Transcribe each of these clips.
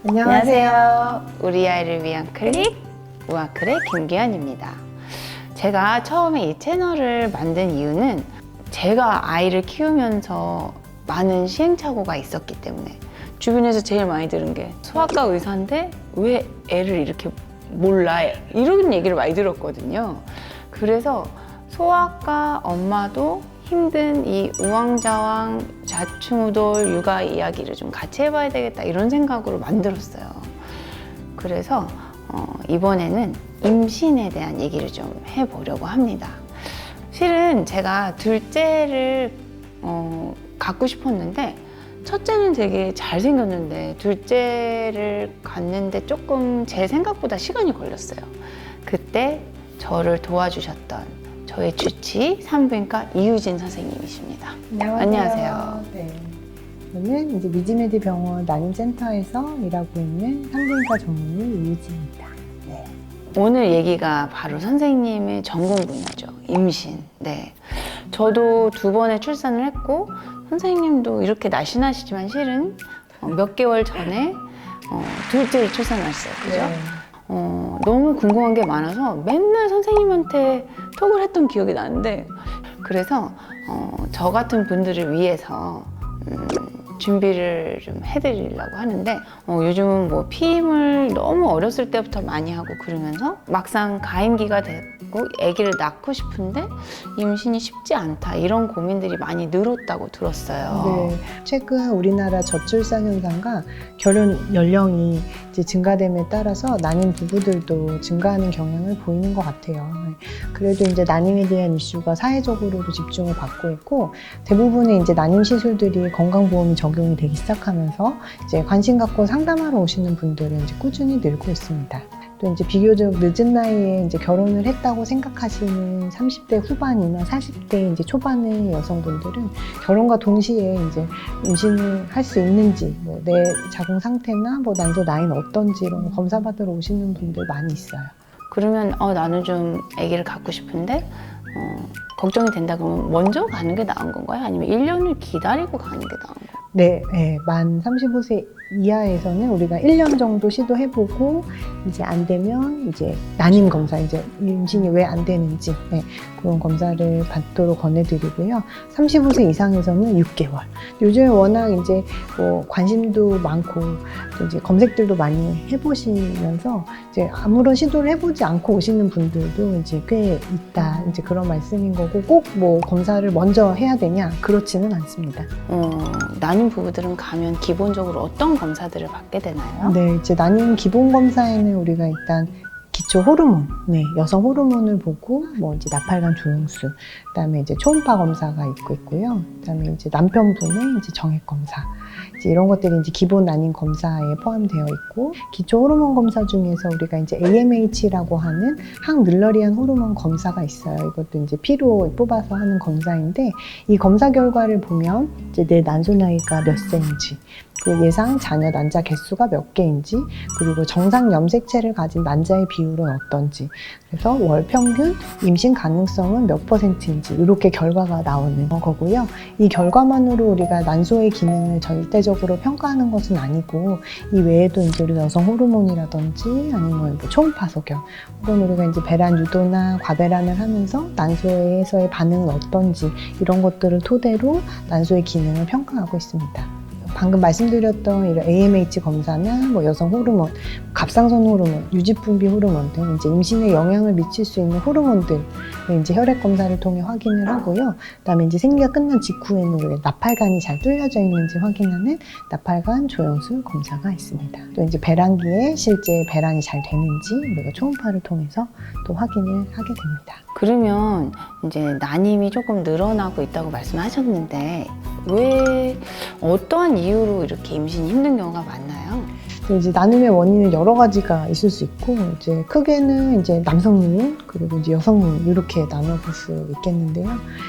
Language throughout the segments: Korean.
안녕하세요. 우리 아이를 위한 클릭, 우아클의 김기현입니다. 제가 처음에 이 채널을 만든 이유는 제가 아이를 키우면서 많은 시행착오가 있었기 때문에 주변에서 제일 많이 들은 게 소아과 의사인데 왜 애를 이렇게 몰라? 이런 얘기를 많이 들었거든요. 그래서 소아과 엄마도 힘든 이 우왕좌왕 좌충우돌 육아 이야기를 좀 같이 해봐야 되겠다 이런 생각으로 만들었어요. 그래서 이번에는 임신에 대한 얘기를 좀 해보려고 합니다. 실은 제가 둘째를 갖고 싶었는데 첫째는 되게 잘생겼는데 둘째를 갖는데 조금 제 생각보다 시간이 걸렸어요. 그때 저를 도와주셨던 저의 주치 산부인과 이유진 선생님이십니다. 안녕하세요. 네. 저는 이제 미지메디 병원 난임센터에서 일하고 있는 산부인과 전문의 이유진입니다. 네. 오늘 얘기가 바로 선생님의 전공 분야죠. 임신. 네. 저도 2번의 출산을 했고 선생님도 이렇게 날씬하시지만 실은 몇 개월 전에 둘째를 출산했어요. 그죠? 네. 너무 궁금한 게 많아서 맨날 선생님한테 톡을 했던 기억이 나는데 그래서 저 같은 분들을 위해서 준비를 좀 해드리려고 하는데 요즘은 뭐 피임을 너무 어렸을 때부터 많이 하고 그러면서 막상 가임기가 됐고 아기를 낳고 싶은데 임신이 쉽지 않다 이런 고민들이 많이 늘었다고 들었어요. 네. 최근 우리나라 저출산 현상과 결혼 연령이 이제 증가됨에 따라서 난임 부부들도 증가하는 경향을 보이는 것 같아요. 그래도 이제 난임에 대한 이슈가 사회적으로도 집중을 받고 있고 대부분의 이제 난임 시술들이 건강보험이 적용이 되기 시작하면서 이제 관심 갖고 상담하러 오시는 분들은 이제 꾸준히 늘고 있습니다. 또 이제 비교적 늦은 나이에 이제 결혼을 했다고 생각하시는 30대 후반이나 40대 이제 초반의 여성분들은 결혼과 동시에 이제 임신을 할 수 있는지, 뭐 내 자궁 상태나 뭐 난소 나이는 어떤지 이런 거 검사받으러 오시는 분들 많이 있어요. 그러면 나는 좀 아기를 갖고 싶은데 걱정이 된다 그러면 먼저 가는 게 나은 건가요? 아니면 1년을 기다리고 가는 게 나은 건가요? 네, 네, 만 35세 이하에서는 우리가 1년 정도 시도해보고 이제 안 되면 이제 난임 검사, 이제 임신이 왜 안 되는지 그런 검사를 받도록 권해드리고요. 35세 이상에서는 6개월. 요즘에 워낙 이제 뭐 관심도 많고 또 이제 검색들도 많이 해보시면서 이제 아무런 시도를 해보지 않고 오시는 분들도 이제 꽤 있다. 이제 그런 말씀인 거고 꼭 뭐 검사를 먼저 해야 되냐? 그렇지는 않습니다. 난임 부부들은 가면 기본적으로 어떤 검사들을 받게 되나요? 네, 이제 난임 기본 검사에는 우리가 일단 기초 호르몬, 여성 호르몬을 보고 뭐 이제 나팔관 조영수, 그다음에 이제 초음파 검사가 있고요. 그다음에 이제 남편분의 이제 정액 검사, 이제 이런 것들이 이제 기본 난임 검사에 포함되어 있고 기초 호르몬 검사 중에서 우리가 이제 AMH라고 하는 항늘러리안 호르몬 검사가 있어요. 이것도 이제 피로 뽑아서 하는 검사인데 이 검사 결과를 보면 이제 내 난소 나이가 몇 세인지. 그 예상 자녀 난자 개수가 몇 개인지 그리고 정상 염색체를 가진 난자의 비율은 어떤지 그래서 월 평균 임신 가능성은 몇 %인지 이렇게 결과가 나오는 거고요. 이 결과만으로 우리가 난소의 기능을 절대적으로 평가하는 것은 아니고 이 외에도 이제 우리 여성 호르몬이라든지 아니면 뭐 초음파 소견 혹은 우리가 이제 배란 유도나 과배란을 하면서 난소에서의 반응은 어떤지 이런 것들을 토대로 난소의 기능을 평가하고 있습니다. 방금 말씀드렸던 이런 AMH 검사나 뭐 여성 호르몬, 갑상선 호르몬, 유지분비 호르몬 등 이제 임신에 영향을 미칠 수 있는 호르몬들 이제 혈액 검사를 통해 확인을 하고요. 그다음에 이제 생리가 끝난 직후에는 우리가 나팔관이 잘 뚫려져 있는지 확인하는 나팔관 조영술 검사가 있습니다. 또 이제 배란기에 실제 배란이 잘 되는지 우리가 초음파를 통해서 또 확인을 하게 됩니다. 그러면 이제 난임이 조금 늘어나고 있다고 말씀하셨는데 왜 어떠한 이유로 이렇게 임신이 힘든 경우가 많나요? 이제 난임의 원인은 여러 가지가 있을 수 있고 이제 크게는 이제 남성 요인 그리고 이제 여성 요인 이렇게 나눠볼 수 있겠는데요.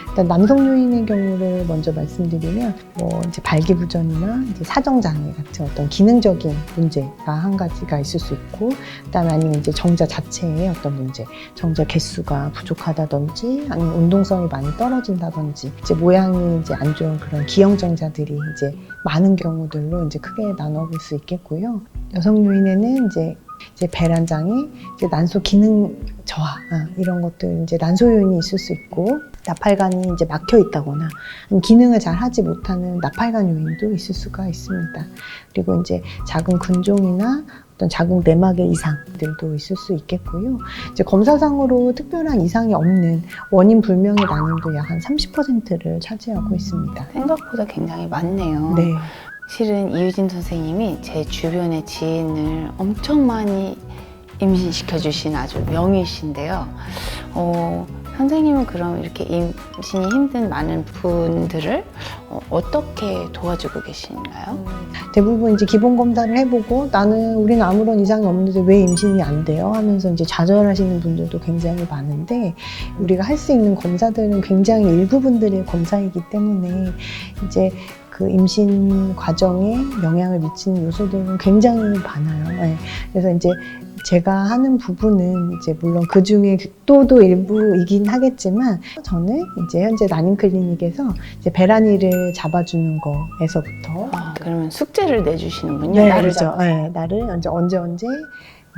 일단 남성 요인의 경우를 먼저 말씀드리면 뭐 이제 발기부전이나 이제 사정장애 같은 어떤 기능적인 문제가 한 가지가 있을 수 있고 그다음에 아니면 이제 정자 자체의 어떤 문제, 정자 개수가 부족하다든지 아니면 운동성이 많이 떨어진다든지 이제 모양이 이제 안 좋은 그런 기형정자들이 이제 많은 경우들로 이제 크게 나눠볼 수 있겠고요. 여성 요인에는 이제 배란장애, 이제 난소 기능 저하 이런 것들 이제 난소 요인이 있을 수 있고 나팔관이 이제 막혀 있다거나 기능을 잘 하지 못하는 나팔관 요인도 있을 수가 있습니다. 그리고 이제 자궁 근종이나 어떤 자궁 내막의 이상들도 있을 수 있겠고요. 이제 검사상으로 특별한 이상이 없는 원인 불명의 난임도 약 한 30%를 차지하고 있습니다. 생각보다 굉장히 많네요. 네. 실은 이유진 선생님이 제 주변의 지인을 엄청 많이 임신시켜 주신 아주 명의신데요. 선생님은 그럼 이렇게 임신이 힘든 많은 분들을 어떻게 도와주고 계신가요? 대부분 이제 기본 검사를 해보고 우리는 아무런 이상이 없는데 왜 임신이 안 돼요? 하면서 이제 좌절하시는 분들도 굉장히 많은데 우리가 할 수 있는 검사들은 굉장히 일부 분들의 검사이기 때문에 이제 그 임신 과정에 영향을 미치는 요소들은 굉장히 많아요. 네. 그래서 이제 제가 하는 부분은 이제 물론 그 중에 또 일부이긴 하겠지만 저는 이제 현재 난임 클리닉에서 이제 배란이를 잡아주는 거에서부터 그러면 숙제를 내주시는군요. 네, 나를 그렇죠. 네, 나를 언제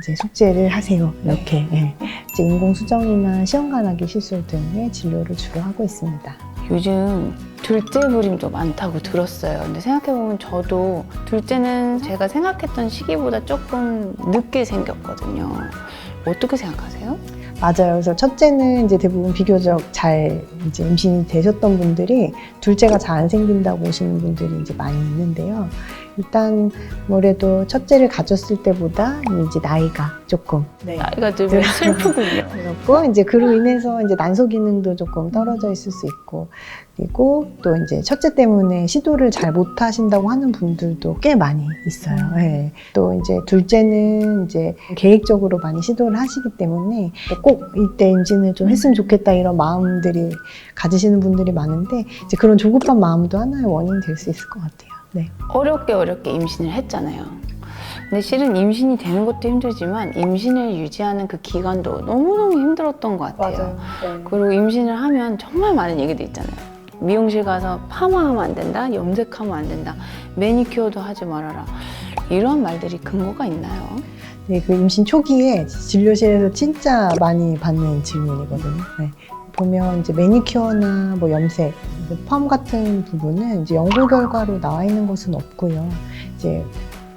이제 숙제를 하세요. 이렇게 네. 이제 인공 수정이나 시험관하기 시술 등의 진료를 주로 하고 있습니다. 요즘 둘째 불임도 많다고 들었어요. 근데 생각해보면 저도 둘째는 제가 생각했던 시기보다 조금 늦게 생겼거든요. 어떻게 생각하세요? 맞아요. 그래서 첫째는 이제 대부분 비교적 잘 이제 임신이 되셨던 분들이 둘째가 잘 안 생긴다고 오시는 분들이 이제 많이 있는데요. 일단 뭐래도 첫째를 가졌을 때보다 이제 나이가 조금 나이가 들면 슬프군요. 그렇고 이제 그로 인해서 이제 난소 기능도 조금 떨어져 있을 수 있고 그리고 또 이제 첫째 때문에 시도를 잘 못 하신다고 하는 분들도 꽤 많이 있어요. 네. 또 이제 둘째는 이제 계획적으로 많이 시도를 하시기 때문에 꼭 이때 임신을 좀 했으면 좋겠다 이런 마음들이 가지시는 분들이 많은데 이제 그런 조급한 마음도 하나의 원인이 될 수 있을 것 같아요. 네. 어렵게 임신을 했잖아요. 근데 실은 임신이 되는 것도 힘들지만 임신을 유지하는 그 기간도 너무너무 힘들었던 것 같아요. 네. 그리고 임신을 하면 정말 많은 얘기도 있잖아요. 미용실 가서 파마하면 안 된다, 염색하면 안 된다, 매니큐어도 하지 말아라. 이런 말들이 근거가 있나요? 네, 그 임신 초기에 진료실에서 진짜 많이 받는 질문이거든요. 네. 보면 이제 매니큐어나 뭐 염색, 펌 같은 부분은 이제 연구 결과로 나와 있는 것은 없고요. 이제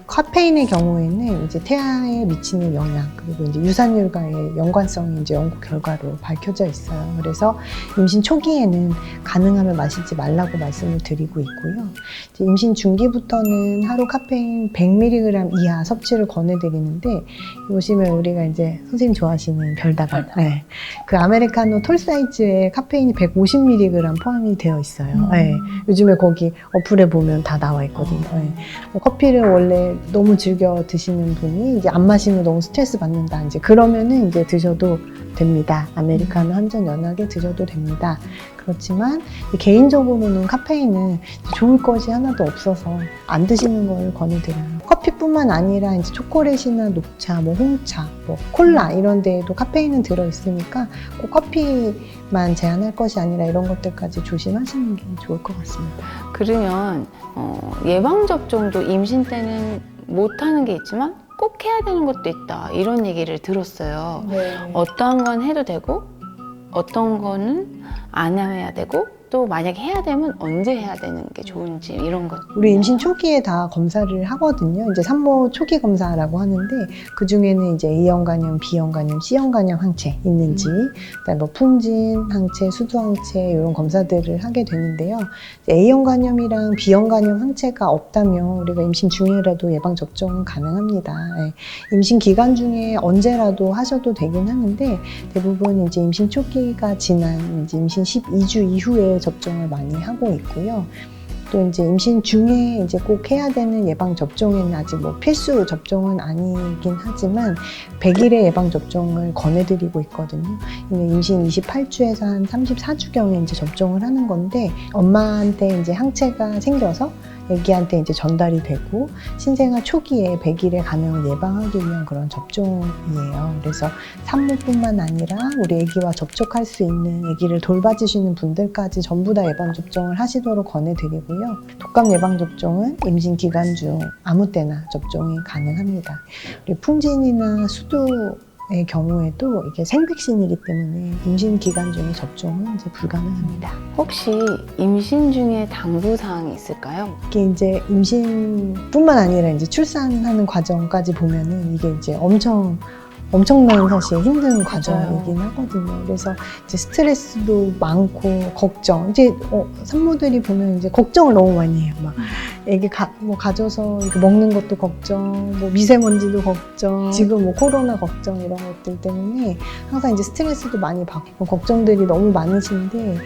카페인의 경우에는 이제 태아에 미치는 영향 그리고 이제 유산율과의 연관성이 이제 연구 결과로 밝혀져 있어요. 그래서 임신 초기에는 가능하면 마시지 말라고 말씀을 드리고 있고요. 이제 임신 중기부터는 하루 카페인 100mg 이하 섭취를 권해드리는데 보시면 우리가 이제 선생님 좋아하시는 별다방, 네. 그 아메리카노 톨 사이즈에 카페인이 150mg 포함이 되어 있어요. 네. 요즘에 거기 어플에 보면 다 나와 있거든요. 네. 커피를 원래 너무 즐겨 드시는 분이 이제 안 마시면 너무 스트레스 받는다. 이제 그러면은 이제 드셔도 됩니다. 아메리카노 한 잔 연하게 드셔도 됩니다. 그렇지만 개인적으로는 카페인은 좋을 것이 하나도 없어서 안 드시는 걸 권해드려요. 커피뿐만 아니라 이제 초콜릿이나 녹차, 뭐 홍차, 뭐 콜라 이런 데에도 카페인은 들어있으니까 꼭 커피만 제한할 것이 아니라 이런 것들까지 조심하시는 게 좋을 것 같습니다. 그러면 예방접종도 임신 때는 못하는 게 있지만 꼭 해야 되는 것도 있다 이런 얘기를 들었어요. 네. 어떠한 건 해도 되고 어떤 거는 안 해야 되고 또 만약에 해야 되면 언제 해야 되는 게 좋은지 이런 것. 우리 임신 초기에 다 검사를 하거든요. 이제 산모 초기 검사라고 하는데 그 중에는 이제 A형 간염, B형 간염, C형 간염 항체 있는지, 그다음에 뭐 풍진 항체, 수두 항체 이런 검사들을 하게 되는데요. A형 간염이랑 B형 간염 항체가 없다면 우리가 임신 중에라도 예방 접종은 가능합니다. 네. 임신 기간 중에 언제라도 하셔도 되긴 하는데 대부분 이제 임신 초기가 지난 이제 임신 12주 이후에 접종을 많이 하고 있고요. 또 이제 임신 중에 이제 꼭 해야 되는 예방 접종에는 아직 뭐 필수 접종은 아니긴 하지만 100일의 예방 접종을 권해드리고 있거든요. 임신 28주에서 한 34주경에 이제 접종을 하는 건데 엄마한테 이제 항체가 생겨서 아기한테 이제 전달이 되고 신생아 초기에 100일의 간염을 예방하기 위한 그런 접종이에요. 그래서 산모뿐만 아니라 우리 아기와 접촉할 수 있는 아기를 돌봐주시는 분들까지 전부 다 예방접종을 하시도록 권해드리고요. 독감 예방접종은 임신 기간 중 아무 때나 접종이 가능합니다. 그리고 풍진이나 수두의 경우에도 이게 생백신이기 때문에 임신 기간 중에 접종은 이제 불가능합니다. 혹시 임신 중에 당부사항이 있을까요? 이게 이제 임신뿐만 아니라 이제 출산하는 과정까지 보면은 이게 이제 엄청난 사실 힘든 과정이긴 하거든요. 그래서 이제 스트레스도 많고 걱정. 이제 산모들이 보면 이제 걱정을 너무 많이 해요. 막 애기 가져서 이렇게 먹는 것도 걱정, 뭐 미세먼지도 걱정, 지금 뭐 코로나 걱정 이런 것들 때문에 항상 이제 스트레스도 많이 받고 걱정들이 너무 많으신데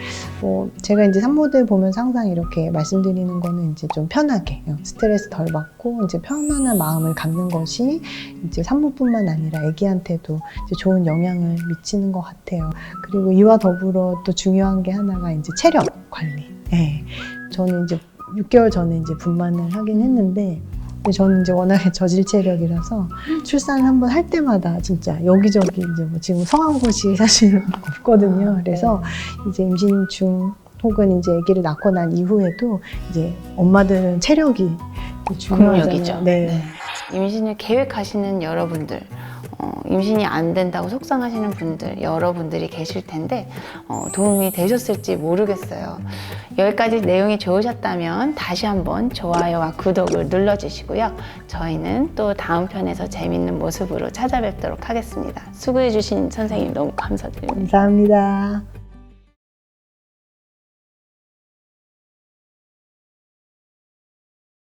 제가 이제 산모들 보면서 항상 이렇게 말씀드리는 거는 이제 좀 편하게 스트레스 덜 받고 이제 편안한 마음을 갖는 것이 이제 산모뿐만 아니라 애기한테도 이제 좋은 영향을 미치는 것 같아요. 그리고 이와 더불어 또 중요한 게 하나가 이제 체력 관리. 네. 저는 이제 6개월 전에 이제 분만을 하긴 했는데 근데 저는 이제 워낙에 저질 체력이라서 출산 한번 할 때마다 진짜 여기저기 이제 뭐 지금 성한 곳이 사실 없거든요. 그래서 이제 임신 중 혹은 이제 아기를 낳고 난 이후에도 이제 엄마들은 체력이 중요하잖아요. 국력이죠. 네. 임신을 계획하시는 여러분들, 임신이 안 된다고 속상하시는 분들, 여러분들이 계실 텐데 도움이 되셨을지 모르겠어요. 여기까지 내용이 좋으셨다면 다시 한번 좋아요와 구독을 눌러주시고요. 저희는 또 다음 편에서 재밌는 모습으로 찾아뵙도록 하겠습니다. 수고해주신 선생님 너무 감사드립니다. 감사합니다.